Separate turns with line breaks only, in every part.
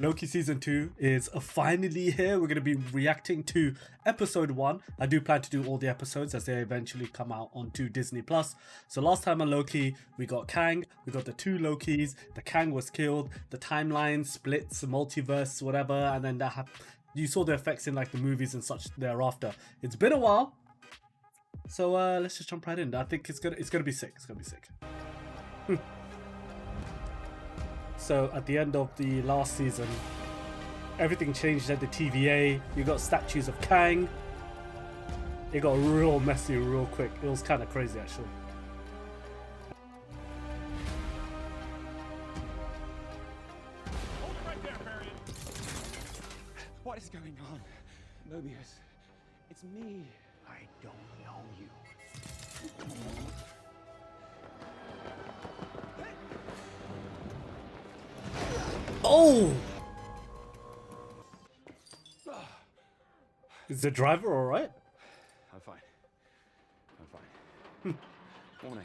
Loki season 2 is finally here. We're going to be reacting to episode 1. I do plan to do all the episodes as they eventually come out onto Disney Plus. So last time on Loki, we got Kang, we got the two Lokis, the Kang was killed, the timeline splits, multiverse, whatever, and then you saw the effects in like the movies and such thereafter. It's been a while. So let's just jump right in. I think it's gonna be sick. It's gonna be sick. So at the end of the last season, everything changed at the TVA. You got statues of Kang. It got real messy real quick. It was kind of crazy actually.
Hold it right there, Marion. What is going on? Mobius, it's me. I don't know you.
Oh! Is the driver alright?
I'm fine. I'm fine. Morning.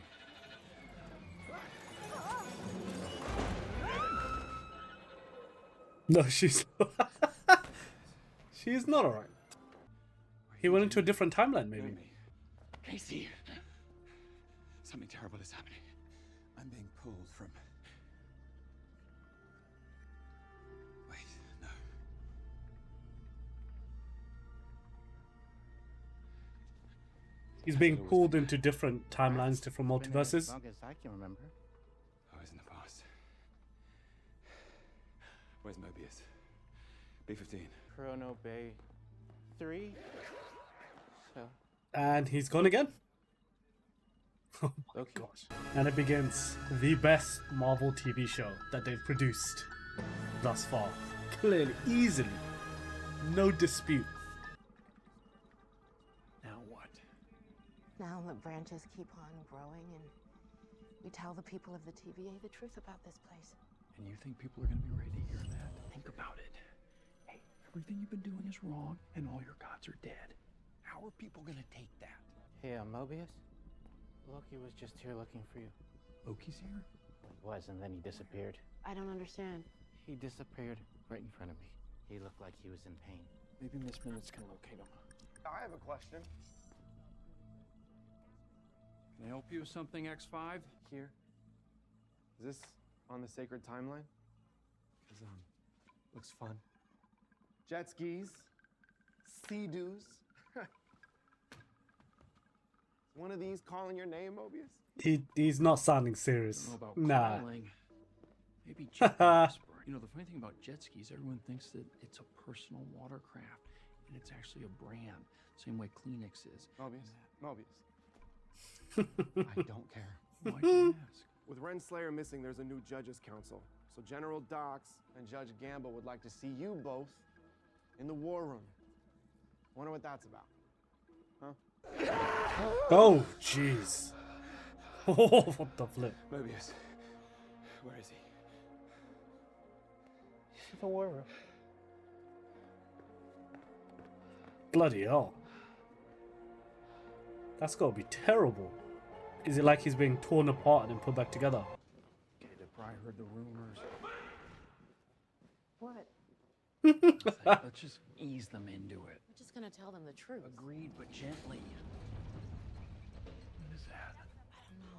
No, she's she's not alright. He went into a different timeline, maybe.
Casey, something terrible is happening. I'm being pulled from. Wait, no.
He's being pulled into different timelines, different multiverses.
As long as I can remember.
I was in the past. Where's Mobius? B-15.
Chrono Bay 3. So,
And he's gone again. Oh my
Loki.
gosh. And it begins the best Marvel TV show that they've produced thus far. Clearly, easily. No dispute.
Now what?
Now the branches keep on growing and we tell the people of the TVA the truth about this place.
And you think people are going to be ready to hear that? Think about it. Hey, everything you've been doing is wrong, and all your gods are dead. How are people going to take that?
hey, Mobius? Loki was just here looking for you.
Loki's here?
He was, and then he disappeared.
I don't understand.
He disappeared right in front of me. He looked like he was in pain.
Maybe Miss Minutes can locate him.
I have a question.
Can I help you with something, X5?
Here. Is this on the sacred timeline? Cause looks fun. Jet skis, sea-doos. One of these calling your name, Mobius?
He's not sounding serious.
I don't know about
Nah.
calling. Maybe jet whisper. You know, the funny thing about jet skis, everyone thinks that it's a personal watercraft, and it's actually a brand. Same way Kleenex is.
Mobius.
I don't care.
Why'd you ask?
With Renslayer missing, there's a new judges council. So General Dox and Judge Gamble would like to see you both in the war room. Wonder what that's about. Huh?
Oh, jeez. Oh, what the flip.
Mobius, where is he?
The war room.
Bloody hell. That's gotta be terrible. Is it like he's being torn apart and then put back together?
Okay, they probably heard the rumors.
What?
Let's just ease them into it.
We're just gonna tell them the truth.
Agreed, but gently. What is that?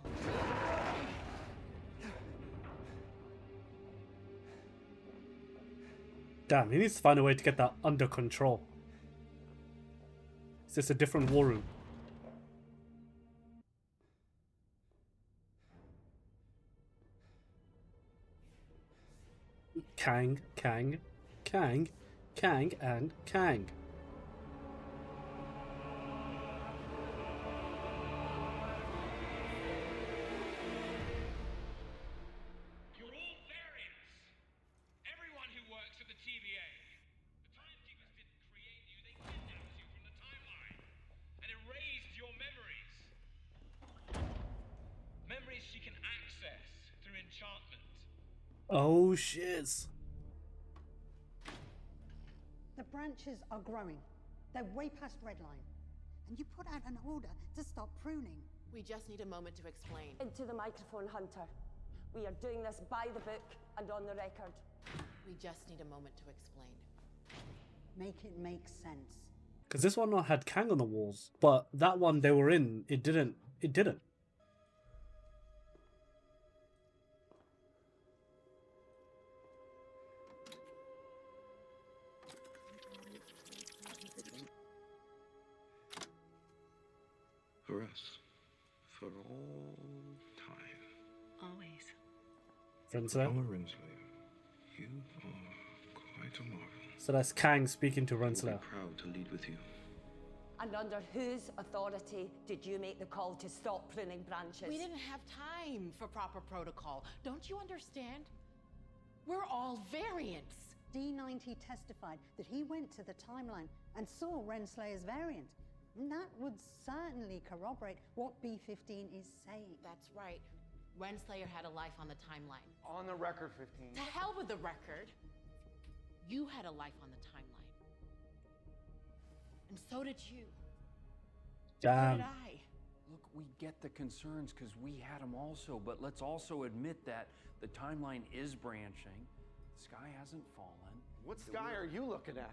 I don't know.
Damn, he needs to find a way to get that under control. Is this a different war room? Kang, Kang, Kang, Kang, and Kang.
You're all variants. Everyone who works at the TVA. The Timekeepers didn't create you, they kidnapped you from the timeline and erased your memories. Memories she can access through enchantment.
Oh shit.
The branches are growing. They're way past redline. And you put out an order to stop pruning.
We just need a moment to explain.
Into the microphone, Hunter. We are doing this by the book and on the record.
We just need a moment to explain.
Make it make sense.
Because this one had Kang on the walls, but that one they were in, it didn't. It didn't.
For us. For all time.
Always.
Renslayer.
Our Renslayer, you are quite a marvel.
So that's Kang speaking to
We'll be
Renslayer.
proud to lead with you.
And under whose authority did you make the call to stop pruning branches?
We didn't have time for proper protocol. Don't you understand? We're all variants.
D90 testified that he went to the timeline and saw Renslayer's variant. And that would certainly corroborate what B15 is saying.
That's right. Renslayer had a life on the timeline.
On the record, 15.
To hell with the record. You had a life on the timeline. And so did you. So
Damn.
did I.
Look, we get the concerns because we had them also, but let's also admit that the timeline is branching. The sky hasn't fallen.
What sky are you looking at?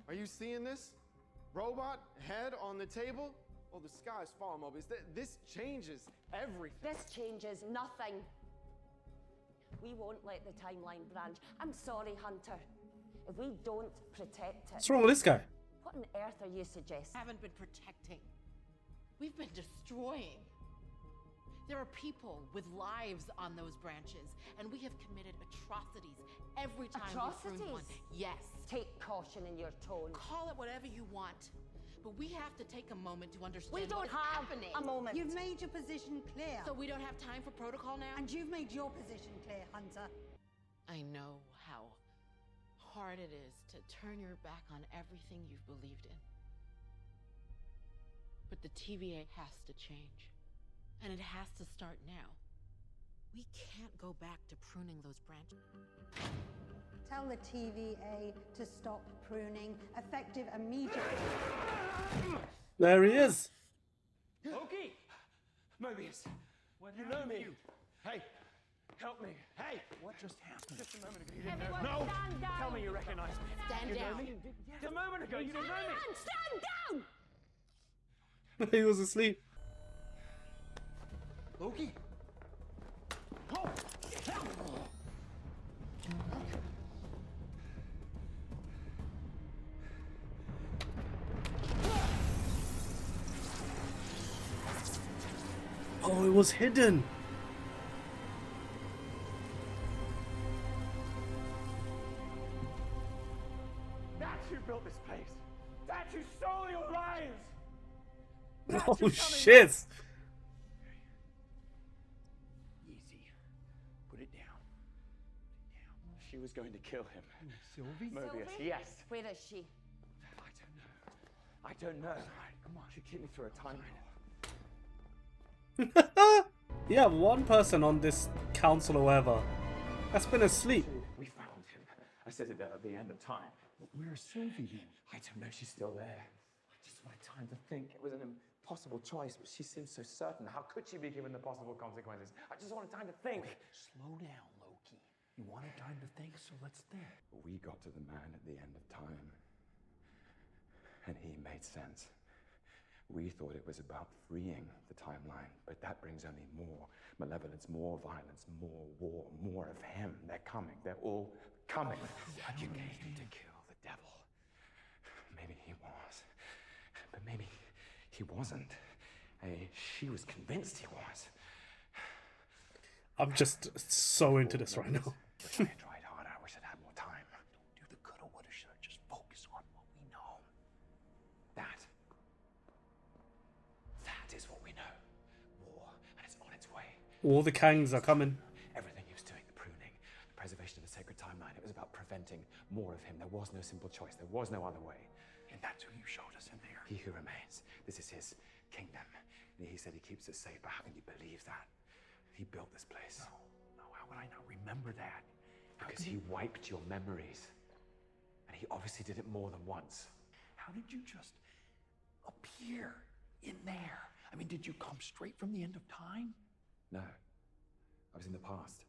Are you seeing this? Robot head on the table? Oh, the sky's falling, Mobius. This changes everything.
This changes nothing. We won't let the timeline branch. I'm sorry, Hunter. If we don't protect it,
What's wrong with this guy?
what on earth are you suggesting?
Haven't been protecting. We've been destroying. There are people with lives on those branches, and we have committed atrocities every time we prune one.
Atrocities?
Yes.
Take caution in your tone.
Call it whatever you want, but we have to take a moment to understand
We don't
what is
have
happening.
a moment.
You've made your position clear.
So we don't have time for protocol now?
And you've made your position clear, Hunter.
I know how hard it is to turn your back on everything you've believed in. But the TVA has to change. And it has to start now. We can't go back to pruning those branches.
Tell the TVA to stop pruning, effective immediately.
There he is.
Loki! Mobius! You know me! Hey! Help me! Hey!
What just happened?
Just a moment ago, you didn't
Everyone
know. No!
stand down!
Tell me you recognize me.
Stand
you
down.
know me? Just a moment ago, you didn't know me!
Everyone stand down!
He was asleep.
Loki! Oh!
Oh, it was hidden.
That's who built this place! That's who stole your lives! That's
Oh
who's coming
shit.
Easy. Put it down.
She was going to kill him.
Sylvie?
Mobius,
Sylvie?
yes.
Where is she?
I don't know. Come on. She keep me through a timeline.
You have one person on this council or whatever that's been asleep.
We found him. I said it at the end of time.
Where's Sylvie then?
I don't know. She's still there. I just wanted time to think. It was an impossible choice, but she seemed so certain. How could she be given the possible consequences? I just wanted time to think.
Slow down, Loki. You wanted time to think, so let's think.
We got to the man at the end of time, and he made sense. We thought it was about freeing the timeline, but that brings only more malevolence, more violence, more war, more of him. They're coming. They're all coming. You came to kill the devil. Maybe he was, but maybe he wasn't. She was convinced he was.
I'm just so into this right now.
Wish I had tried harder. I wish I'd had more time.
Don't do the coulda, woulda, shoulda. Just focus on what we know.
That is what we know. War, and it's on its way.
All the Kangs are coming.
Everything he was doing, the pruning, the preservation of the sacred timeline, it was about preventing more of him. There was no simple choice. There was no other way.
And that's who you showed us in there.
He who remains. This is his kingdom. And he said he keeps it safe, but how can you believe that? He built this place.
No, how would I not remember that?
Because he wiped your memories. And he obviously did it more than once.
How did you just appear in there? I mean, did you come straight from the end of time?
No. I was in the past.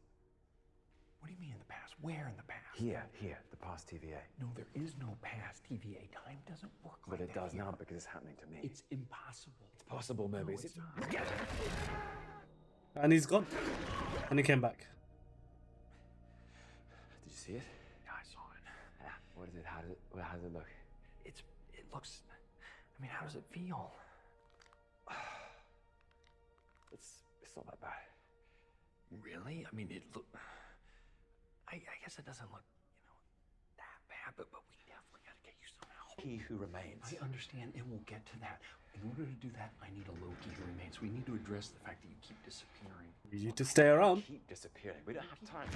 What do you mean in the past? Where in the past?
Here, the past TVA.
No, there is no past TVA. Time doesn't work like
But
that.
it does
here.
now because it's happening to me.
It's impossible.
It's possible, Mobius.
it's not.
And he's gone. And he came back.
Did you see it?
Yeah, I saw it.
Yeah. What is it? How does it look?
It looks. I mean, how does it feel?
It's not that bad.
Really? I mean, it look. I guess it doesn't look, that bad, but we definitely got to get you some help.
He who remains.
I understand, and we'll get to that. In order to do that, I need a Loki who remains. We need to address the fact that you keep disappearing.
You need to stay around.
Keep disappearing. We don't have time.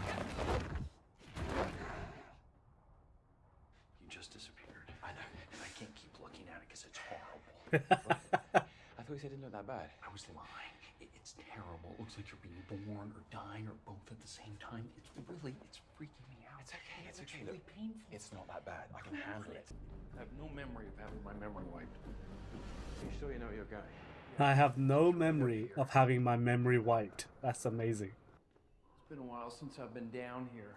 You just disappeared.
I know.
And I can't keep looking at it because it's horrible.
I thought you said it didn't look that bad.
I was lying. It's terrible. It looks like you're being born or dying or both at the same time. It's freaking me out.
It's okay. It's okay.
really
Look,
painful.
it's not that bad. I can handle it.
I have no memory of having my memory wiped.
Are you sure you know where you're going?
I have no memory of having my memory wiped. That's amazing.
It's been a while since I've been down here.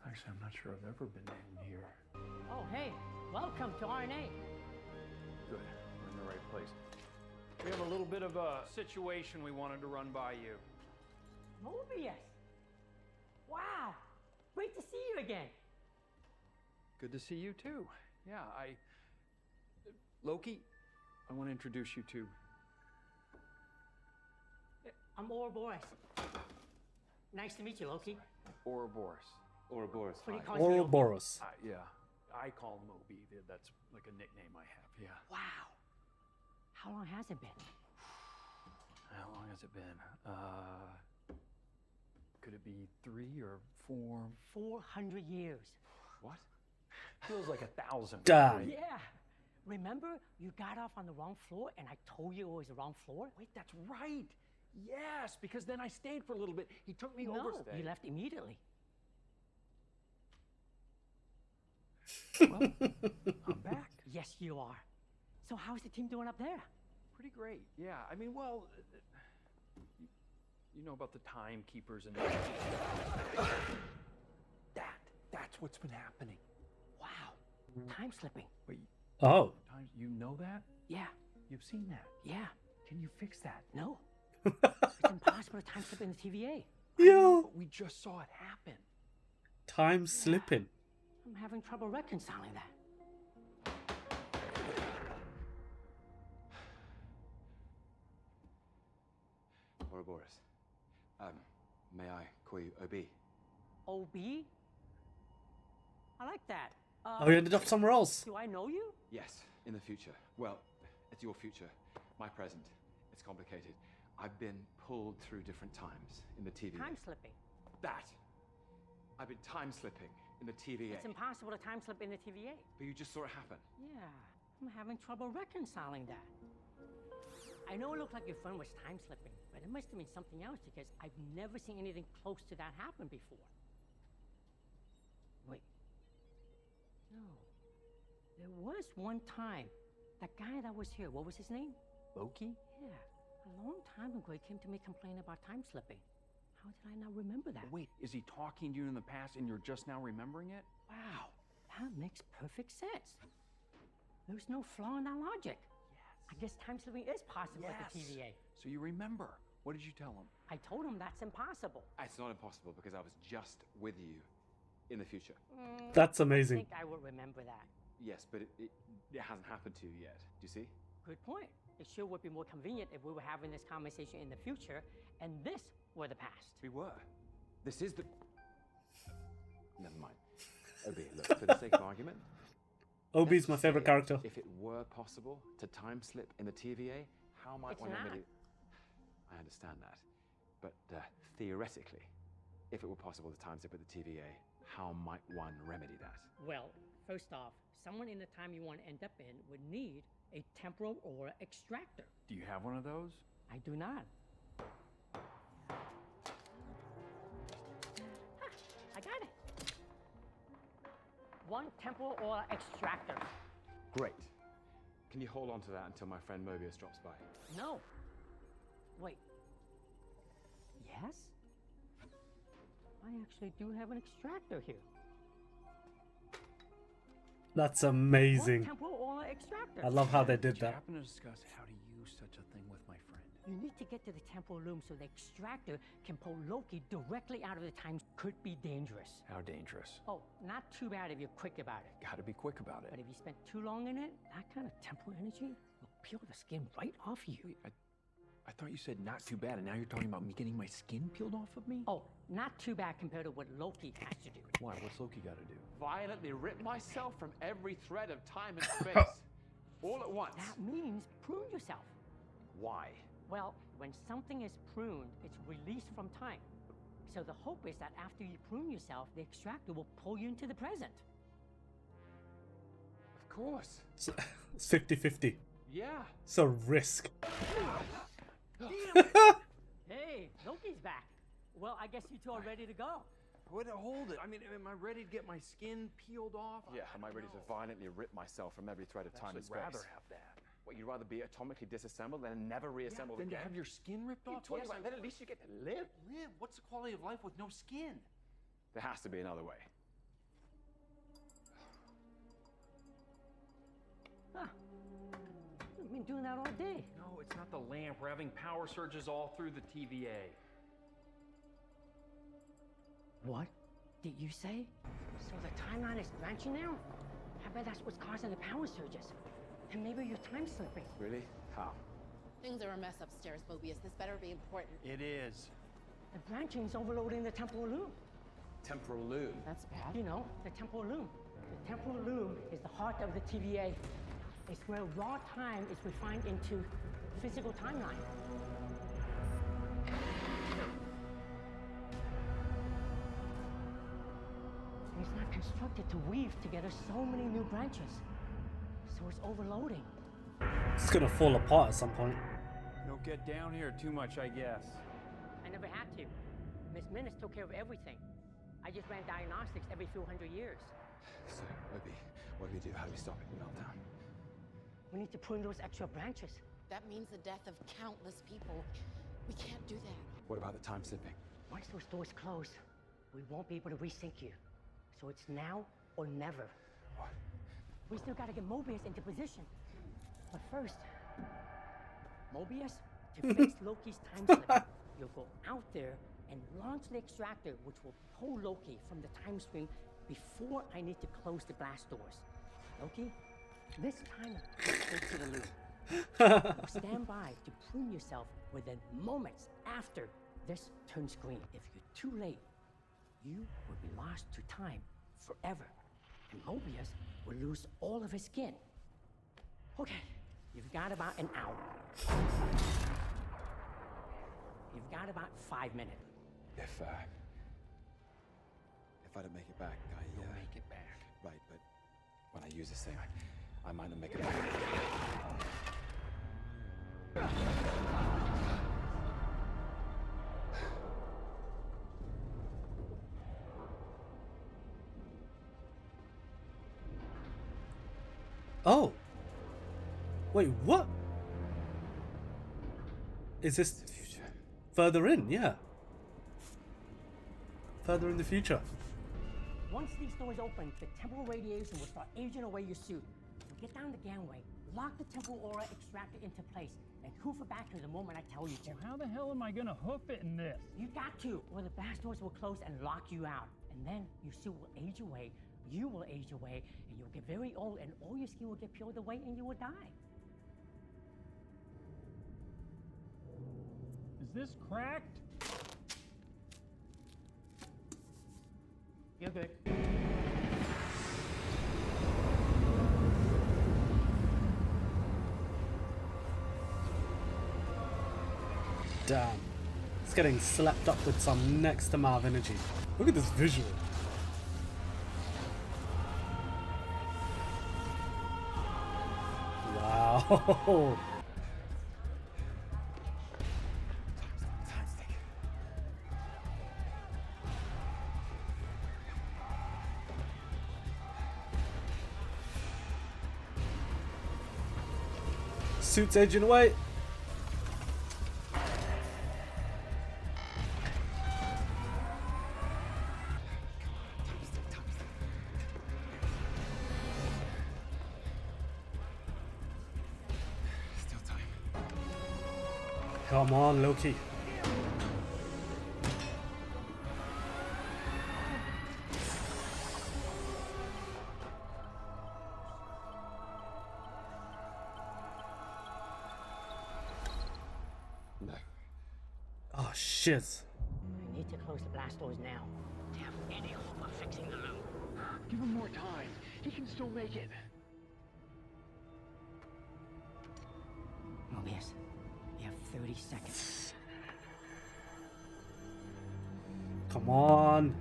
Actually, I'm not sure I've ever been down here.
Oh, hey, welcome to RNA.
Good. We're in the right place. We have a little bit of a situation we wanted to run by you.
Mobius. Wow, great to see you again.
Good to see you too. Yeah, Loki, I want to introduce you to.
I'm Ouroboros. Nice to meet you, Loki.
Ouroboros.
Ouroboros.
What do you
Hi.
call me?
Ouroboros.
Yeah, I call him Moby. That's like a nickname I have. Yeah.
Wow. How long has it been?
How long has it been? Could it be 3 or 4?
400 years.
What?
Feels like 1,000.
Damn.
Yeah. Remember, you got off on the wrong floor and I told you it was the wrong floor?
Wait, that's right. Yes, because then I stayed for a little bit. He took me over.
No, you left immediately.
Well, I'm back.
Yes, you are. So how's the team doing up there?
Pretty great. Yeah, I mean, well, you know about the timekeepers and that's what's been happening.
Wow. Time slipping.
Wait,
Oh.
you know that?
Yeah.
You've seen that?
Yeah.
Can you fix that?
No. It's impossible to time slip in the TVA.
Yo.
But we just saw it happen.
Time slipping.
I'm having trouble reconciling that.
Ouroboros. May I call you OB?
OB? I like that.
Oh, you ended up somewhere else.
Do I know you?
Yes, in the future. Well, it's your future. My present. It's complicated. I've been pulled through different times in the TVA.
Time slipping.
That. I've been time slipping in the TVA.
It's impossible to time slip in the TVA.
But you just saw it happen.
Yeah, I'm having trouble reconciling that. I know it looked like your friend was time slipping, but it must have been something else because I've never seen anything close to that happen before. Wait. No. There was one time. That guy that was here, what was his name?
Loki?
Yeah. A long time ago, he came to me complaining about time slipping. How did I not remember that?
Wait, is he talking to you in the past and you're just now remembering it?
Wow, that makes perfect sense. There's no flaw in that logic.
Yes.
I guess time slipping is possible at the TVA.
So you remember. What did you tell him?
I told him that's impossible.
It's not impossible because I was just with you in the future.
That's
I
amazing.
think I would remember that.
Yes, but it hasn't happened to you yet. Do you see?
Good point. It sure would be more convenient if we were having this conversation in the future and this were the past.
We were. This is the... Never mind. OB, look, for the sake of argument...
OB's my favorite character.
If it were possible to time slip in the TVA, how might one remedy... I understand that. But theoretically, if it were possible to time slip at the TVA, how might one remedy that?
Well, first off, someone in the time you want to end up in would need a temporal aura extractor.
Do you have one of those?
I do not. I got it. One temporal aura extractor.
Great. Can you hold on to that until my friend Mobius drops by?
No. Wait. Yes? I actually do have an extractor here.
That's
One
amazing.
temporal aura extractor.
I love how they did
Did you
that.
happen to discuss how to use such a thing with my friend?
You need to get to the temporal loom so the extractor can pull Loki directly out of the time. Could be dangerous.
How dangerous?
Oh, not too bad if you're quick about it.
Gotta be quick about
But
it.
if you spend too long in it, that kind of temporal energy will peel the skin right off you.
Wait, I thought you said not too bad, and now you're talking about me getting my skin peeled off of me?
Oh, not too bad compared to what Loki has to do.
Why? What's Loki got to do?
Violently rip myself from every thread of time and space. All at once.
That means prune yourself.
Why?
Well, when something is pruned, it's released from time. So the hope is that after you prune yourself, the extractor will pull you into the present.
Of course.
It's 50-50.
Yeah.
It's a risk.
Hey, Loki's back. Well, I guess you two are ready to go.
Wait, hold it. I mean, am I ready to get my skin peeled off?
Yeah, am I ready to violently rip myself from every thread of time and
I'd
space?
rather have that.
What, you'd rather be atomically disassembled and never reassembled
Than to
again?
have your skin ripped
What are
off?
you talking
Yes,
about? Then at least you get to live.
Live? What's the quality of life with no skin?
There has to be another way.
Huh. I've been doing that all day.
No, it's not the lamp. We're having power surges all through the TVA.
What did you say? So the timeline is branching now? I bet that's what's causing the power surges. And maybe you're time slipping.
Really? How?
Things are a mess upstairs, Mobius. This better be important.
It is.
The branching is overloading the temporal loom.
Temporal loom.
That's bad.
You know, the temporal loom. The temporal loom is the heart of the TVA. It's where raw time is refined into physical timeline. And it's not constructed to weave together so many new branches. So it's overloading.
It's gonna fall apart at some point.
Don't get down here too much, I guess.
I never had to. Miss Minutes took care of everything. I just ran diagnostics every few hundred years.
So, Obi, what do we do? How do we stop it, meltdown?
We need to prune those extra branches.
That means the death of countless people. We can't do that.
What about the time slipping?
Once those doors close, we won't be able to resync you. So it's now or never.
What?
We still gotta get Mobius into position. But first, Mobius, to fix Loki's time slip, you'll go out there and launch the extractor, which will pull Loki from the time stream before I need to close the blast doors. Loki, this time, go to the loop. Now stand by to prune yourself within moments after this turns green. If you're too late, you will be lost to time forever. And Mobius will lose all of his skin. Okay, you've got about an hour. You've got about 5 minutes.
If I don't make it back,
You'll make it back.
Right, but when I use this thing, I might not make it back.
Oh. Wait, what? Is this further in? Yeah. Further in the future.
Once these doors open, the temporal radiation will start aging away your suit. So get down the gangway, lock the temporal aura extractor into place, and hoof it back to the moment I tell you to.
How the hell am I gonna hoof it in this?
You got to, or the blast doors will close and lock you out. And then your suit will age away, you will age away, and you'll get very old, and all your skin will get peeled away, and you will die.
Is this cracked?
You're good.
Damn. It's getting slapped up with some next amount of energy. Look at this visual. Wow. Suits edging away. Come on, Loki.
No.
Oh, shit.
I need to close the blast doors now. Do you have any hope of fixing the loop?
Give him more time. He can still make it.
Mobius, you have 30 seconds.
Come on.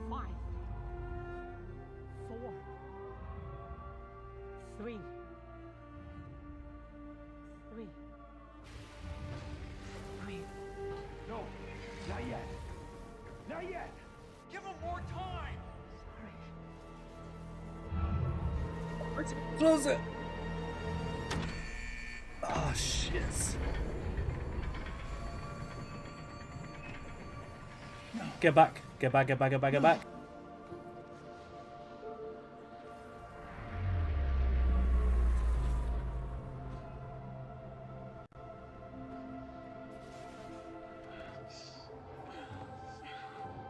Five, 4, 3, 3.
No, not yet. Not yet. Give him more time.
Close it. Oh, shit. Get back. Get back, get back, get back, get back.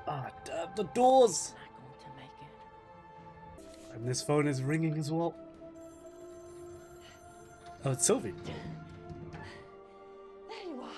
Ah, damn, the doors.
Not going to make it.
And this phone is ringing as well. Oh, it's Sylvie.
There you are.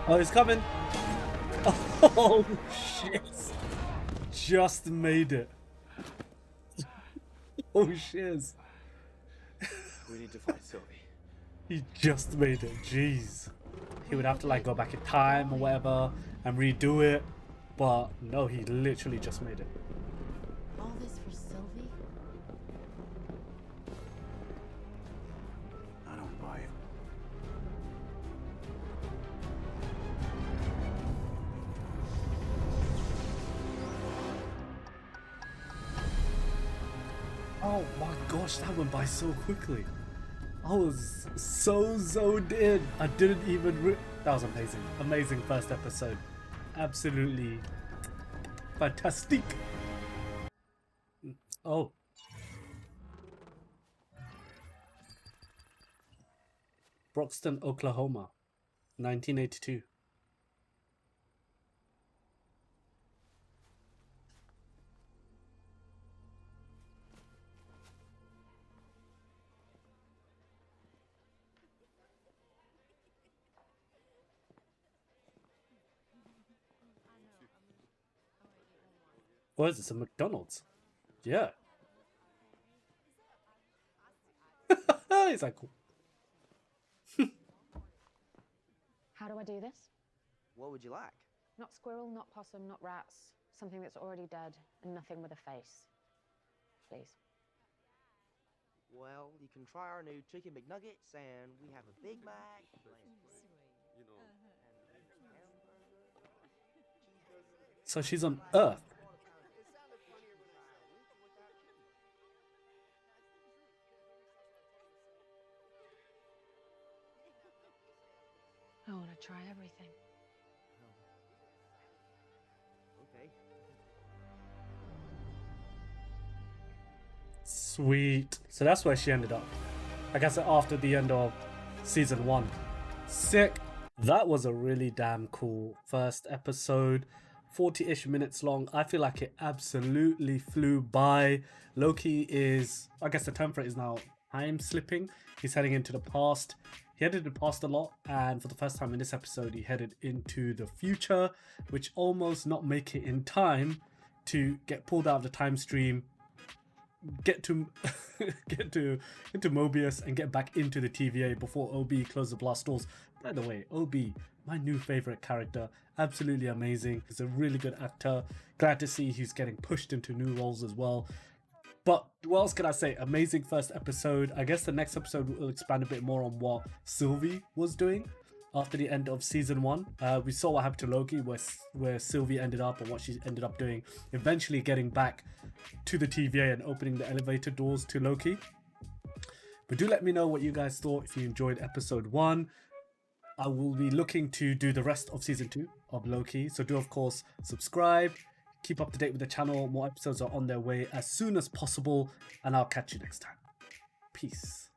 Oh, he's coming. Oh, shit. Just made it. Oh, shiz.
We need to find Sylvie.
He just made it. Jeez. He would have to like go back in time or whatever and redo it. But no, he literally just made it.
All this for Sylvie?
I don't buy it.
Oh my gosh, that went by so quickly. I was so zoned in. I didn't even that was amazing. Amazing first episode. Absolutely fantastic. Oh. Broxton, Oklahoma, 1982. What is this, a McDonald's? Yeah. He's like, cool.
How do I do this?
What would you like?
Not squirrel, not possum, not rats. Something that's already dead and nothing with a face. Please.
Well, you can try our new chicken McNuggets, and we have a Big Mac.
So she's on Earth.
I want to try everything.
Okay.
Sweet. So that's where she ended up. I guess after the end of season 1. Sick. That was a really damn cool first episode. 40-ish minutes long. I feel like it absolutely flew by. Loki is, I guess the term for it is now time slipping. He's heading into the past. He headed to the past a lot, and for the first time in this episode, he headed into the future, which almost not make it in time to get pulled out of the time stream, get to get to Mobius and get back into the TVA before OB closes the blast doors. By the way, OB, my new favorite character, absolutely amazing. He's a really good actor. Glad to see he's getting pushed into new roles as well. But what else can I say? Amazing first episode. I guess the next episode will expand a bit more on what Sylvie was doing after the end of season 1. We saw what happened to Loki, where Sylvie ended up and what she ended up doing, eventually getting back to the TVA and opening the elevator doors to Loki. But do let me know what you guys thought if you enjoyed episode 1. I will be looking to do the rest of season 2 of Loki, so do of course subscribe, keep up to date with the channel. More episodes are on their way as soon as possible, and I'll catch you next time. Peace.